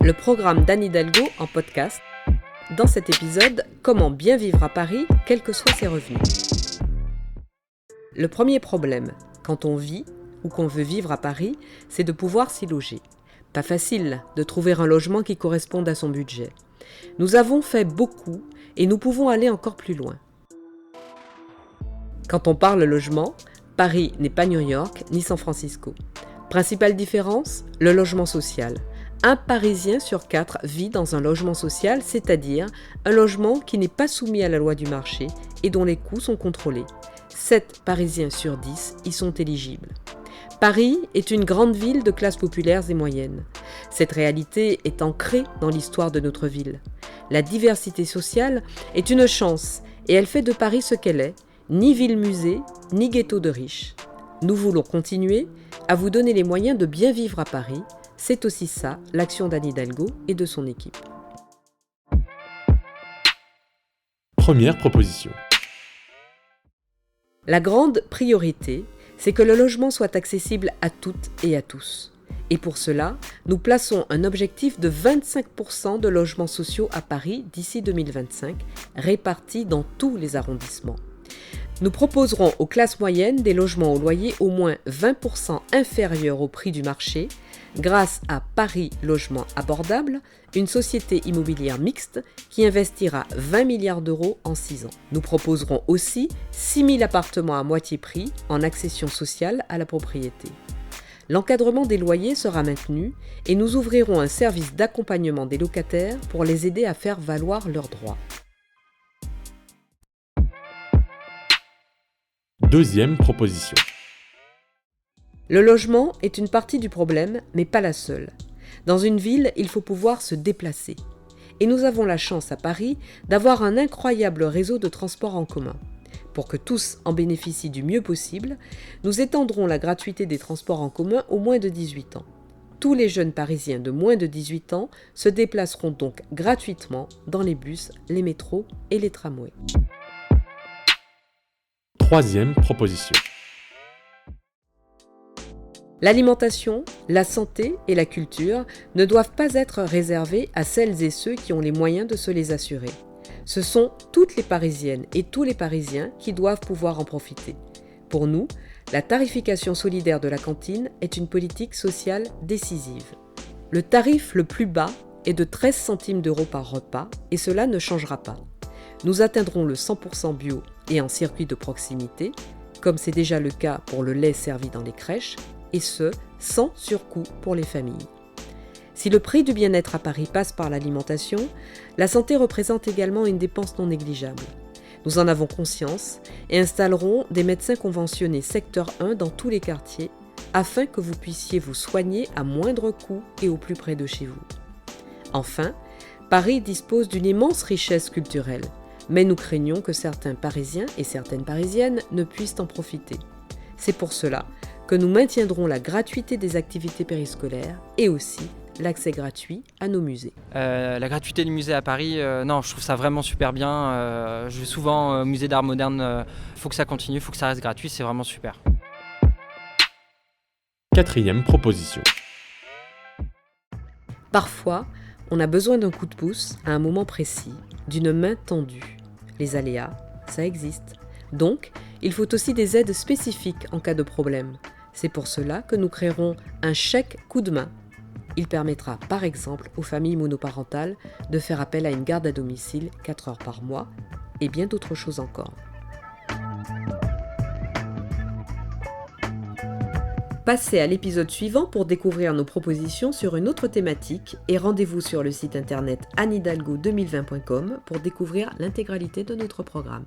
le programme d'Anne Hidalgo en podcast. Dans cet épisode, comment bien vivre à Paris, quels que soient ses revenus. Le premier problème, quand on vit ou qu'on veut vivre à Paris, c'est de pouvoir s'y loger. Pas facile de trouver un logement qui corresponde à son budget. Nous avons fait beaucoup et nous pouvons aller encore plus loin. Quand on parle logement, Paris n'est pas New York ni San Francisco. Principale différence, le logement social. Un Parisien sur 4 vit dans un logement social, c'est-à-dire un logement qui n'est pas soumis à la loi du marché et dont les coûts sont contrôlés. 7 Parisiens sur 10 y sont éligibles. Paris est une grande ville de classes populaires et moyennes. Cette réalité est ancrée dans l'histoire de notre ville. La diversité sociale est une chance et elle fait de Paris ce qu'elle est, ni ville-musée, ni ghetto de riches. Nous voulons continuer à vous donner les moyens de bien vivre à Paris. C'est aussi ça, l'action d'Anne Hidalgo et de son équipe. Première proposition. La grande priorité, c'est que le logement soit accessible à toutes et à tous. Et pour cela, nous plaçons un objectif de 25% de logements sociaux à Paris d'ici 2025, répartis dans tous les arrondissements. Nous proposerons aux classes moyennes des logements au loyer au moins 20% inférieur au prix du marché, grâce à Paris Logement Abordable, une société immobilière mixte qui investira 20 milliards d'euros en 6 ans. Nous proposerons aussi 6 000 appartements à moitié prix en accession sociale à la propriété. L'encadrement des loyers sera maintenu et nous ouvrirons un service d'accompagnement des locataires pour les aider à faire valoir leurs droits. Deuxième proposition. Le logement est une partie du problème, mais pas la seule. Dans une ville, il faut pouvoir se déplacer. Et nous avons la chance à Paris d'avoir un incroyable réseau de transports en commun. Pour que tous en bénéficient du mieux possible, nous étendrons la gratuité des transports en commun aux moins de 18 ans. Tous les jeunes Parisiens de moins de 18 ans se déplaceront donc gratuitement dans les bus, les métros et les tramways. Troisième proposition. L'alimentation, la santé et la culture ne doivent pas être réservées à celles et ceux qui ont les moyens de se les assurer. Ce sont toutes les Parisiennes et tous les Parisiens qui doivent pouvoir en profiter. Pour nous, la tarification solidaire de la cantine est une politique sociale décisive. Le tarif le plus bas est de 13 centimes d'euros par repas et cela ne changera pas. Nous atteindrons le 100% bio et en circuit de proximité, comme c'est déjà le cas pour le lait servi dans les crèches, et ce, sans surcoût pour les familles. Si le prix du bien-être à Paris passe par l'alimentation, la santé représente également une dépense non négligeable. Nous en avons conscience et installerons des médecins conventionnés secteur 1 dans tous les quartiers, afin que vous puissiez vous soigner à moindre coût et au plus près de chez vous. Enfin, Paris dispose d'une immense richesse culturelle, mais nous craignons que certains Parisiens et certaines Parisiennes ne puissent en profiter. C'est pour cela que nous maintiendrons la gratuité des activités périscolaires et aussi l'accès gratuit à nos musées. La gratuité du musée à Paris, non, je trouve ça vraiment super bien. Je vais souvent au musée d'art moderne, faut que ça continue, faut que ça reste gratuit, c'est vraiment super. Quatrième proposition. Parfois, on a besoin d'un coup de pouce à un moment précis, d'une main tendue. Les aléas, ça existe. Donc, il faut aussi des aides spécifiques en cas de problème. C'est pour cela que nous créerons un chèque coup de main. Il permettra par exemple aux familles monoparentales de faire appel à une garde à domicile 4 heures par mois et bien d'autres choses encore. Passez à l'épisode suivant pour découvrir nos propositions sur une autre thématique et rendez-vous sur le site internet annehidalgo2020.com pour découvrir l'intégralité de notre programme.